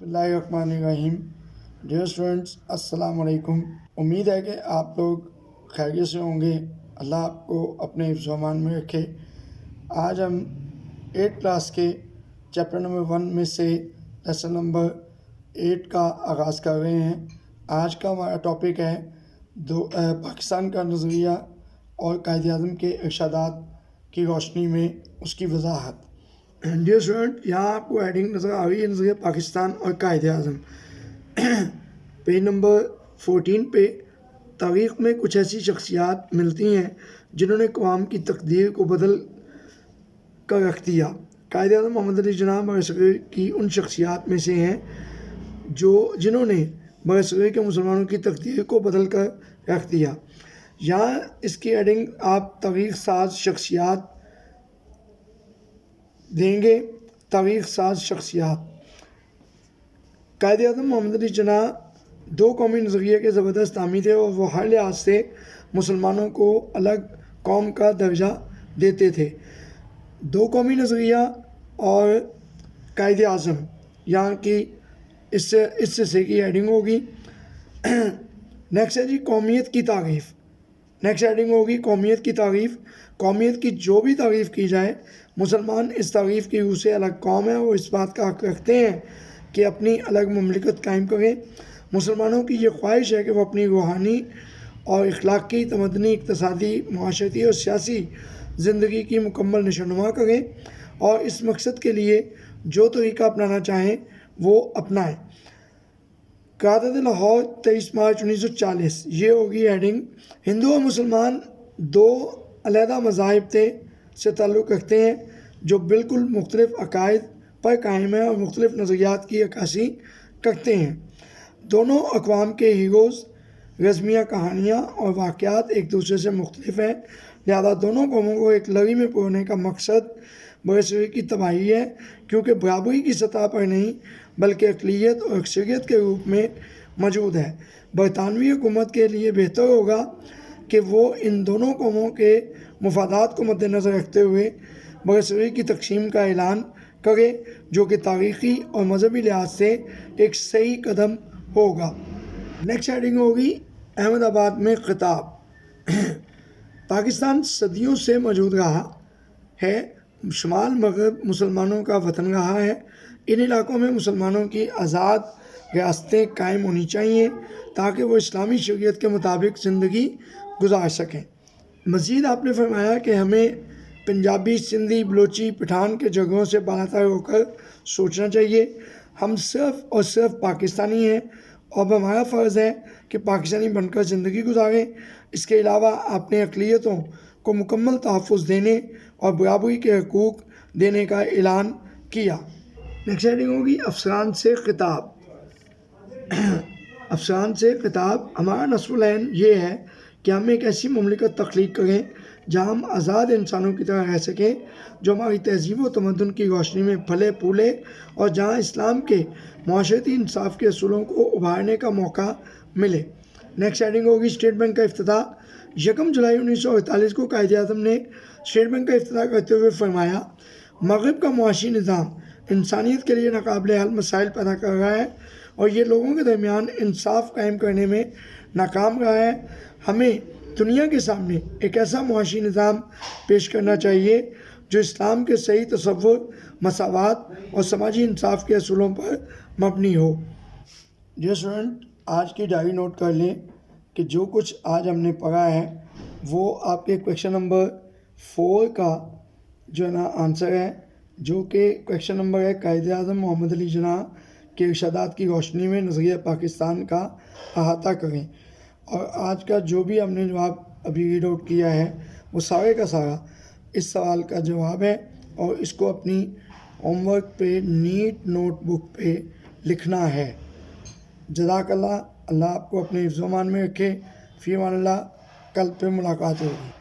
बिस्मिल्लाहिर्रहमानिर्रहीम। Dear students, अस्सलाम वालेकुम। उम्मीद है कि आप लोग खैरियत से होंगे। अल्लाह आपको अपने हिफ्ज़-ओ-अमान में रखे। आज हम 8 क्लास के चैप्टर नंबर 1 में से लेसन नंबर 8 का आगाज़ कर रहे हैं। आज का हमारा टॉपिक है पाकिस्तान का नज़रिया और कायद-ए-आज़म के इरशादात की रोशनी में उसकी वजाहत। डियर स्टूडेंट, यहाँ आपको हेडिंग नज़र आ रही है, नज़रिया पाकिस्तान और कायद-ए-आज़म। पेज नंबर 14 पे तारीख़ में कुछ ऐसी शख्सियात मिलती हैं जिन्होंने कौम की तकदीर को बदल कर रख दिया। कायद-ए-आज़म मोहम्मद अली जिन्नाह बरसग़ीर की उन शख्सियात में से हैं जिन्होंने बरसग़ीर के मुसलमानों की तकदीर को बदल कर रख दिया। यहाँ इसकी हेडिंग आप तारीख़ साज शख्सियात देंगे। तारीख़ साज शख्सियात। कायद-ए-आज़म मोहम्मद अली जिन्नाह दो कौमी नज़रिए के ज़बरदस्त हामी थे और वो हर लिहाज से मुसलमानों को अलग कौम का दर्जा देते थे। दो कौमी नज़रिया और कायद-ए-आज़म, यहाँ की इससे की हेडिंग होगी। नेक्स्ट है जी कौमियत की तारीफ़। नेक्स्ट हेडिंग होगी कौमियत की तारीफ़। कौमियत की जो भी तारीफ़ की जाए, मुसलमान इस तारीफ़ की रूह से अलग कौम है और इस बात का हक़ रखते हैं कि अपनी अलग ममलिकत कायम करें। मुसलमानों की ये ख्वाहिश है कि वो अपनी रूहानी और इखलाकी, तमदनी, इक़्तिसादी, मुआशरती और सियासी ज़िंदगी की मुकम्मल नशोनुमा करें और इस मकसद के लिए जो तरीक़ा अपनाना चाहें वो अपनाएं। क़यादत लाहौर 23 मार्च 1940, ये होगी हेडिंग। हिंदू और मुसलमान दो अलहदा मज़ाहिब से ताल्लुक़ रखते हैं जो बिल्कुल मुख्तलिफ़ अक़ायद पर कायम है और मुख्तलिफ़ नज़रियात की अक्कासी करते हैं। दोनों अक़वाम के हीरोज़, रज़मिया कहानियाँ और वाक़यात एक दूसरे से मुख्तलिफ़ हैं, लिहाजा दोनों कौमों को एक लड़ी में पिरोने का मकसद बरसग़ीर की तबाही है, क्योंकि बराबरी की सतह पर नहीं बल्कि अक़लियत और अक्सरियत के रूप में मौजूद है। बरतानवी हुकूमत के लिए बेहतर होगा कि वो इन दोनों कौमों के मफादात को मद्देनज़र रखते हुए बरसग़ीर की तक़सीम का ऐलान करे, जो कि तारीख़ी और मजहबी लिहाज से एक सही कदम होगा। नेक्स्ट हेडिंग होगी अहमदाबाद में ख़िताब। पाकिस्तान सदियों से मौजूद रहा है, शुमाल मग़रब मुसलमानों का वतन रहा है। इन इलाक़ों में मुसलमानों की आज़ाद रियासतें कायम होनी चाहिए ताकि वो इस्लामी शरीयत के मुताबिक ज़िंदगी गुजार सकें। मज़ीद आपने फरमाया कि हमें पंजाबी, सिंधी, बलोची, पठान के जगहों से बालातर होकर सोचना चाहिए। हम सिर्फ़ और सिर्फ पाकिस्तानी हैं और हमारा फ़र्ज़ है कि पाकिस्तानी बनकर ज़िंदगी गुजारें। इसके अलावा आपने अक़लियतों को मुकम्मल तहफ़्फ़ुज़ देने और बराबरी के हकूक़ देने का ऐलान किया। नेक्स्ट हेडिंग होगी अफ़सरान से ख़िताब। अफ़सरान से ख़िताब। हमारा नस्बुल ऐन ये है कि हम एक ऐसी ममलिकत तख्लीक करें जहाँ हम आज़ाद इंसानों की तरह रह सकें, जो हमारी तहज़ीब व तमद्दुन की रोशनी में फले फूले और जहाँ इस्लाम के मुआशरती इंसाफ के असूलों को उभारने का मौका मिले। नेक्स्ट हेडिंग होगी स्टेट बैंक का इफ्तिताह। 1 जुलाई 1948 को कायद-ए-आज़म ने स्टेट बैंक का इफ्तिताह करते हुए फरमाया, मग़रिब का मुआशी निज़ाम इंसानियत के लिए नाकाबिले हल मसाइल पैदा कर रहा है और ये लोगों के दरमियान इंसाफ कायम करने में नाकाम रहा है। हमें दुनिया के सामने एक ऐसा मुआशी निज़ाम पेश करना चाहिए जो इस्लाम के सही तसव्वुर, मसावात और समाजी इंसाफ के असूलों पर मबनी हो। डियर स्टूडेंट, आज की डायरी नोट कर लें कि जो कुछ आज हमने पढ़ा है वो आपके क्वेश्चन नंबर 4 का जो है ना आंसर है, जो कि क्वेश्चन नंबर है कायद-ए-आज़म मोहम्मद अली जिन्नाह के इरशादात की रोशनी में नज़रिया पाकिस्तान का अहाता करें। और आज का जो भी हमने जवाब अभी रीड आउट किया है वो सारे का सारा इस सवाल का जवाब है और इसको अपनी होमवर्क पे नीट नोटबुक पे लिखना है। जज़ाकल्लाह। अल्लाह आपको अपने हिफ्ज़-ओ-अमान में रखे। फ़ी अमान अल्लाह। कल पे मुलाकात होगी।